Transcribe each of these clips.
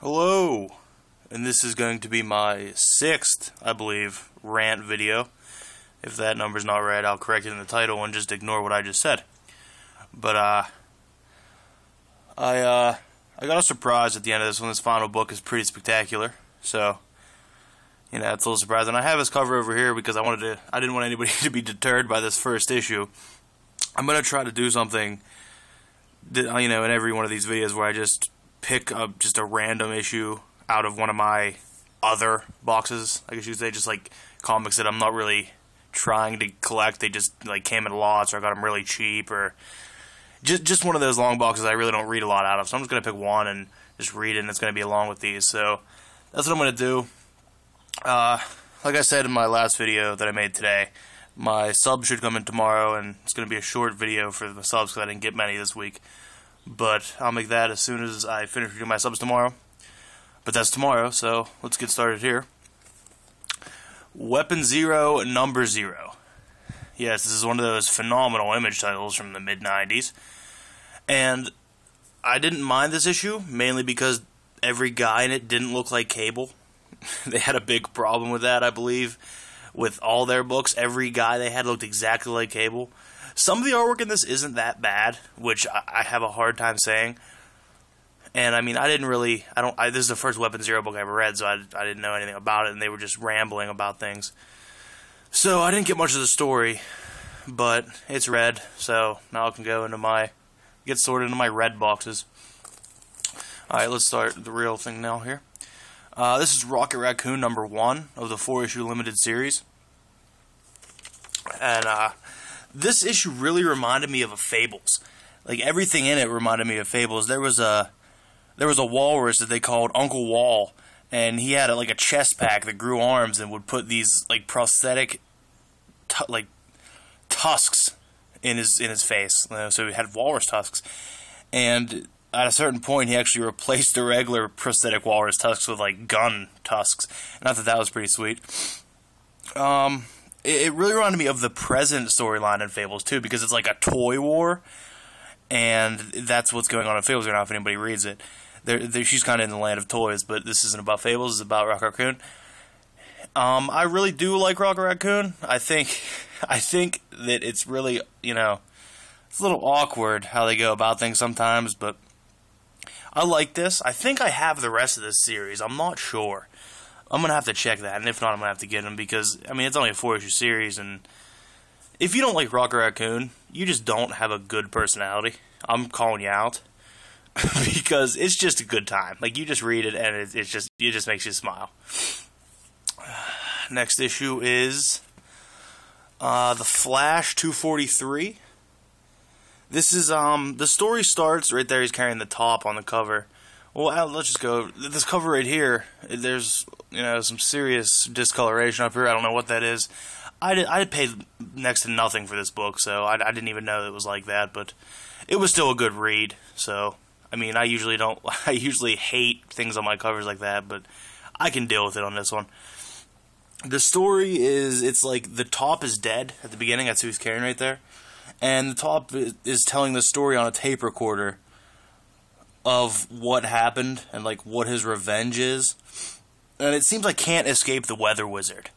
Hello, and this is going to be my 6th, I believe, rant video. If that number's not right, I'll correct it in the title and just ignore what I just said. But, I got a surprise at the end of this one. This final book is pretty spectacular, so, it's a little surprising. I have this cover over here because I didn't want anybody to be deterred by this first issue. I'm going to try to do something, that, in every one of these videos where I just pick up just a random issue out of one of my other boxes, I guess you could say, just like comics that I'm not really trying to collect. They just like came in lots, or I got them really cheap, or just one of those long boxes I really don't read a lot out of. So I'm just going to pick one and just read it, and it's going to be along with these. So that's what I'm going to do. Like I said in my last video that I made today, my subs should come in tomorrow, and it's going to be a short video for the subs because I didn't get many this week. But I'll make that as soon as I finish reading my subs tomorrow. But that's tomorrow, so let's get started here. Weapon Zero, Number Zero. Yes, this is one of those phenomenal Image titles from the mid-90s. And I didn't mind this issue, mainly because every guy in it didn't look like Cable. They had a big problem with that, I believe. With all their books, every guy they had looked exactly like Cable. Some of the artwork in this isn't that bad, which I have a hard time saying. And, I mean, this is the first Weapon Zero book I ever read, so I didn't know anything about it, and they were just rambling about things. So, I didn't get much of the story, but it's red, so now I can go into get sorted into my red boxes. Alright, let's start the real thing now here. This is Rocket Raccoon number 1 of the 4-issue limited series. And, this issue really reminded me of a Fables. Like, everything in it reminded me of Fables. There was a walrus that they called Uncle Wall, and he had like a chest pack that grew arms and would put these like prosthetic tusks in his face. So he had walrus tusks, and at a certain point he actually replaced the regular prosthetic walrus tusks with like gun tusks, and I thought that was pretty sweet. It really reminded me of the present storyline in Fables too, because it's like a toy war, and that's what's going on in Fables right now if anybody reads it. She's kind of in the land of toys, but this isn't about Fables, it's about Rocket Raccoon. I really do like Rocket Raccoon. I think that it's really, it's a little awkward how they go about things sometimes, but I like this. I think I have the rest of this series. I'm not sure. I'm going to have to check that, and if not, I'm going to have to get them, because, it's only a 4-issue series, and if you don't like Rocket Raccoon, you just don't have a good personality. I'm calling you out, because it's just a good time. Like, you just read it, and it just makes you smile. Next issue is The Flash 243. This is, the story starts right there. He's carrying the top on the cover. Well, let's just go. This cover right here, there's, some serious discoloration up here. I don't know what that is. I paid next to nothing for this book, so I didn't even know it was like that, but it was still a good read. So, I usually hate things on my covers like that, but I can deal with it on this one. The story is, it's like the top is dead at the beginning. That's who he's carrying right there. And the top is telling the story on a tape recorder of what happened and like what his revenge is. And it seems I can't escape the Weather Wizard.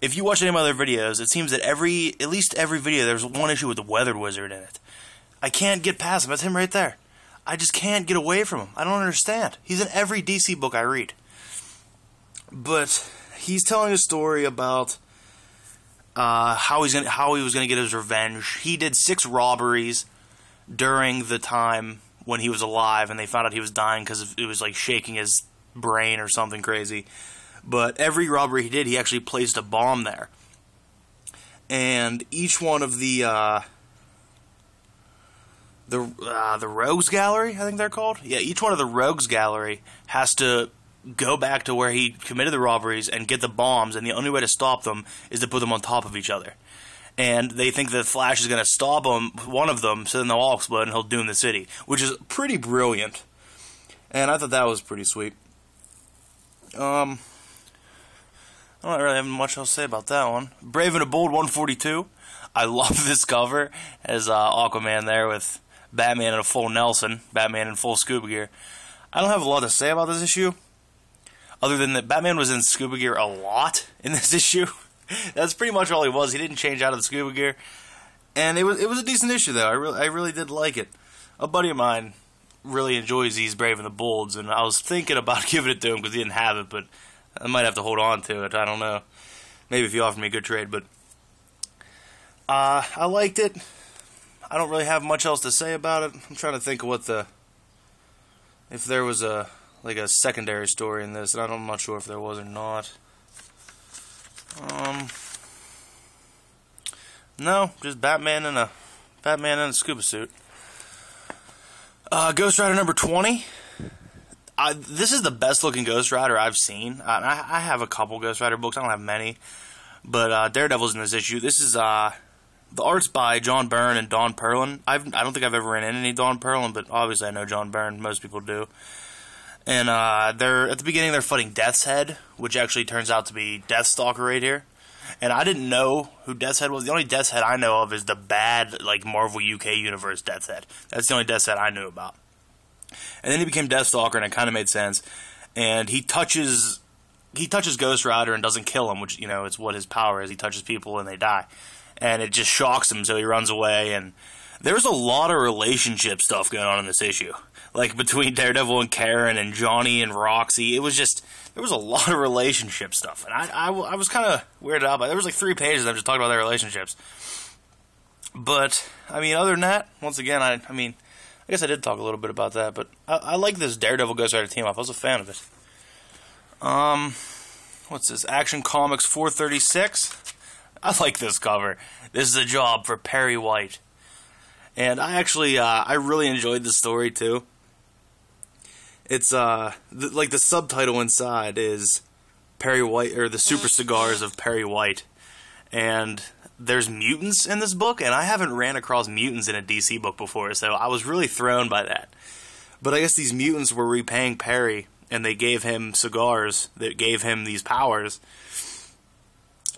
If you watch any of my other videos, it seems that at least every video there's one issue with the Weather Wizard in it. I can't get past him. That's him right there. I just can't get away from him. I don't understand. He's in every DC book I read. But he's telling a story about how he was gonna get his revenge. He did 6 robberies during the time when he was alive, and they found out he was dying because it was like shaking his brain or something crazy. But every robbery he did, he actually placed a bomb there. And each one of the Rogues Gallery, I think they're called? Yeah, each one of the Rogues Gallery has to go back to where he committed the robberies and get the bombs, and the only way to stop them is to put them on top of each other. And they think that Flash is going to stop one of them, so then they'll all explode and he'll doom the city, which is pretty brilliant. And I thought that was pretty sweet. I don't really have much else to say about that one. Brave and the Bold 142. I love this cover. As Aquaman there with Batman in a full Nelson, Batman in full scuba gear. I don't have a lot to say about this issue. Other than that, Batman was in scuba gear a lot in this issue. That's pretty much all he was. He didn't change out of the scuba gear. And it was a decent issue, though. I really did like it. A buddy of mine really enjoys He's Brave and the Bolds, and I was thinking about giving it to him because he didn't have it, but I might have to hold on to it. I don't know. Maybe if he offered me a good trade, but I liked it. I don't really have much else to say about it. I'm trying to think of if there was a secondary story in this, and I'm not sure if there was or not. No, just Batman in a scuba suit. Ghost Rider number 20. This is the best looking Ghost Rider I've seen. I have a couple Ghost Rider books. I don't have many, but Daredevil's in this issue. This is the art's by John Byrne and Don Perlin. I don't think I've ever ran into any Don Perlin, but obviously I know John Byrne. Most people do. And they're at the beginning they're fighting Death's Head, which actually turns out to be Deathstalker right here. And I didn't know who Death's Head was. The only Death's Head I know of is the bad, Marvel UK Universe Death's Head. That's the only Death's Head I knew about. And then he became Deathstalker, and it kind of made sense. And he touches Ghost Rider and doesn't kill him, which, it's what his power is. He touches people and they die. And it just shocks him, so he runs away. And there's a lot of relationship stuff going on in this issue. Between Daredevil and Karen and Johnny and Roxy. It was just, there was a lot of relationship stuff. And I was kind of weirded out by it. There was 3 pages of them just talking about their relationships. But, other than that, once again, I guess I did talk a little bit about that. But I like this Daredevil Ghost Rider team-up. I was a fan of it. What's this? Action Comics 436. I like this cover. This is a job for Perry White. And I actually, I really enjoyed the story, too. It's, the subtitle inside is Perry White, or the Super Cigars of Perry White. And there's mutants in this book, and I haven't ran across mutants in a DC book before, so I was really thrown by that. But I guess these mutants were repaying Perry, and they gave him cigars that gave him these powers.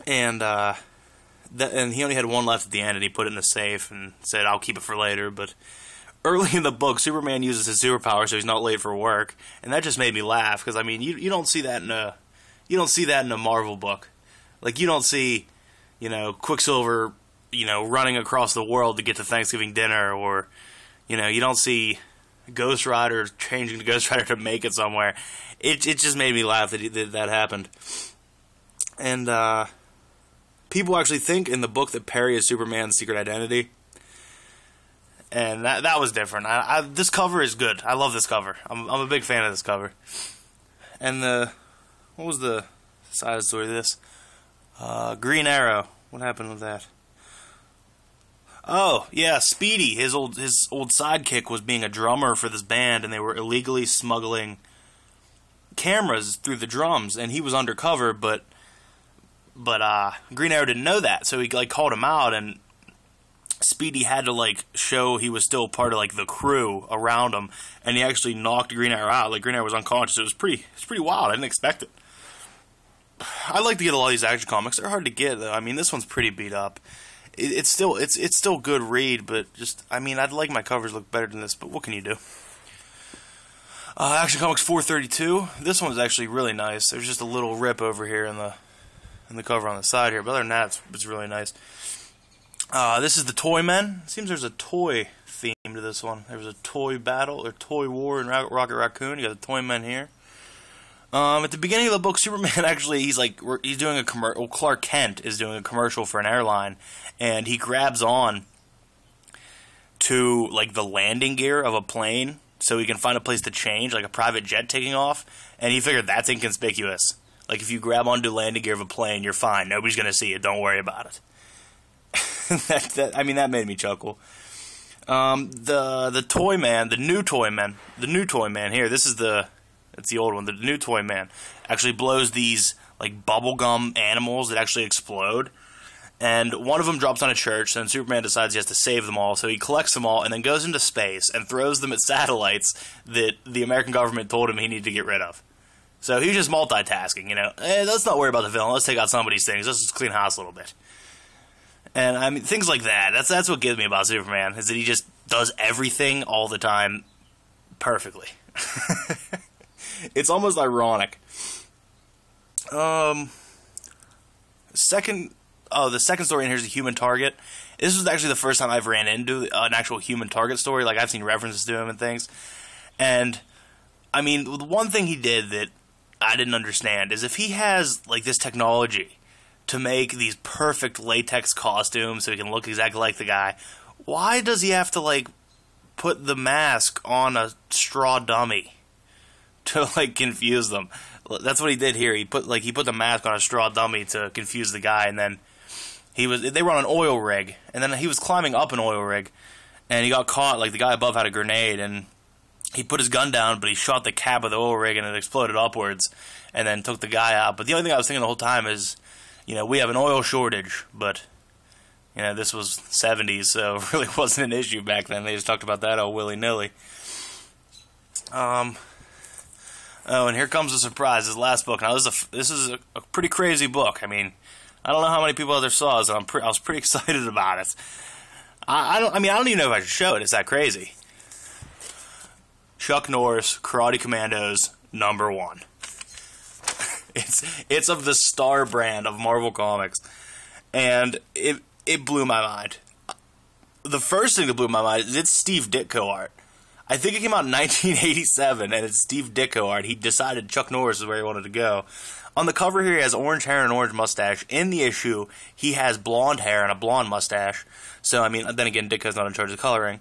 And, and he only had one left at the end, and he put it in the safe and said, I'll keep it for later. But early in the book, Superman uses his superpower so he's not late for work, and that just made me laugh, because, you don't see that in a Marvel book. You don't see, Quicksilver, running across the world to get to Thanksgiving dinner, or, you don't see Ghost Rider changing to Ghost Rider to make it somewhere. It just made me laugh that happened. And, people actually think in the book that Perry is Superman's secret identity. And that was different. This cover is good. I love this cover. I'm a big fan of this cover. And what was the side story of this? Green Arrow. What happened with that? Oh, yeah, Speedy, his old sidekick, was being a drummer for this band, and they were illegally smuggling cameras through the drums, and he was undercover, but Green Arrow didn't know that, so he called him out, and Speedy had to show he was still part of the crew around him, and he actually knocked Green Arrow out. Green Arrow was unconscious. It's pretty wild. I didn't expect it. I like to get a lot of these action comics. They're hard to get, though. This one's pretty beat up. It's still good read, but just I'd like my covers look better than this. But what can you do? Action Comics 432. This one's actually really nice. There's just a little rip over here in the cover on the side here, but other than that, it's really nice. This is the Toy Men. It seems there's a toy theme to this one. There was a toy battle or toy war in Rocket Raccoon. You got the Toy Men here. At the beginning of the book, Superman actually he's doing a commercial. Well, Clark Kent is doing a commercial for an airline, and he grabs on to the landing gear of a plane so he can find a place to change, like a private jet taking off. And he figured that's inconspicuous. If you grab onto the landing gear of a plane, you're fine. Nobody's gonna see it. Don't worry about it. That made me chuckle. The Toy Man, the new Toy Man here. It's the old one. The new Toy Man actually blows these bubblegum animals that actually explode, and one of them drops on a church. And Superman decides he has to save them all, so he collects them all and then goes into space and throws them at satellites that the American government told him he needed to get rid of. So he was just multitasking, let's not worry about the villain. Let's take out some of these things. Let's just clean house a little bit. And things like that. That's what gets me about Superman, is that he just does everything all the time perfectly. It's almost ironic. Second, oh, the second story in here is a human target. This was actually the first time I've ran into an actual human target story. Like, I've seen references to him and things. And, I mean, the one thing he did that I didn't understand is if he has, like, this technology to make these perfect latex costumes so he can look exactly like the guy, why does he have to, like, put the mask on a straw dummy to, like, confuse them? That's what he did here. He put the mask on a straw dummy to confuse the guy, and then they were on an oil rig, and then he was climbing up an oil rig, and he got caught. Like, the guy above had a grenade, and he put his gun down, but he shot the cab of the oil rig, and it exploded upwards, and then took the guy out. But the only thing I was thinking the whole time is, you know, we have an oil shortage, but, you know, this was 70s, so it really wasn't an issue back then. They just talked about that all willy-nilly. Oh, and here comes a surprise. This last book. Now, this is a pretty crazy book. I mean, I don't know how many people out there saw it, so I was pretty excited about it. I don't even know if I should show it. It's that crazy. Chuck Norris, Karate Commandos, #1. It's of the Star brand of Marvel Comics, and it blew my mind. The first thing that blew my mind is it's Steve Ditko art. I think it came out in 1987, and it's Steve Ditko art. He decided Chuck Norris is where he wanted to go. On the cover here, he has orange hair and an orange mustache. In the issue, he has blonde hair and a blonde mustache. So, I mean, then again, Ditko's not in charge of coloring.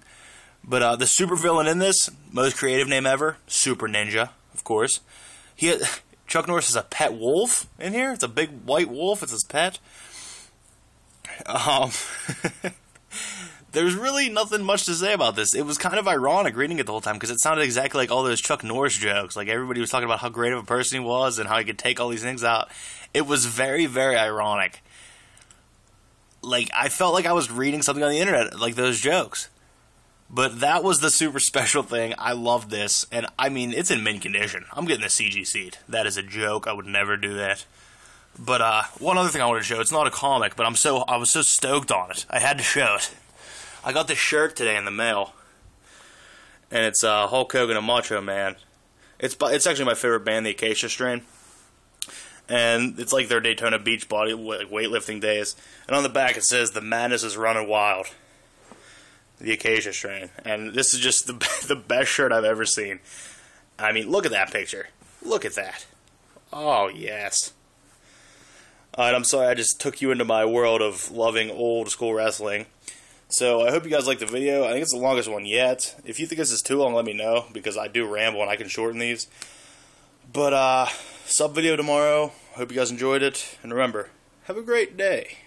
But the supervillain in this, most creative name ever, Super Ninja, of course. Chuck Norris has a pet wolf in here. It's a big white wolf. It's his pet. There's really nothing much to say about this. It was kind of ironic reading it the whole time because it sounded exactly like all those Chuck Norris jokes. Like, everybody was talking about how great of a person he was and how he could take all these things out. It was very, very ironic. Like, I felt like I was reading something on the internet, like those jokes. But that was the super special thing. I loved this. And, I mean, it's in mint condition. I'm getting a CG seat. That is a joke. I would never do that. But, one other thing I wanted to show. It's not a comic, but I was so stoked on it. I had to show it. I got this shirt today in the mail, and it's Hulk Hogan and Macho Man. It's actually my favorite band, the Acacia Strain, and it's like their Daytona Beach weightlifting days. And on the back it says, "The madness is running wild." The Acacia Strain, and this is just the best shirt I've ever seen. I mean, look at that picture. Look at that. Oh yes. Alright, I'm sorry I just took you into my world of loving old school wrestling. So, I hope you guys liked the video. I think it's the longest one yet. If you think this is too long, let me know, because I do ramble and I can shorten these. But, sub video tomorrow. Hope you guys enjoyed it. And remember, have a great day.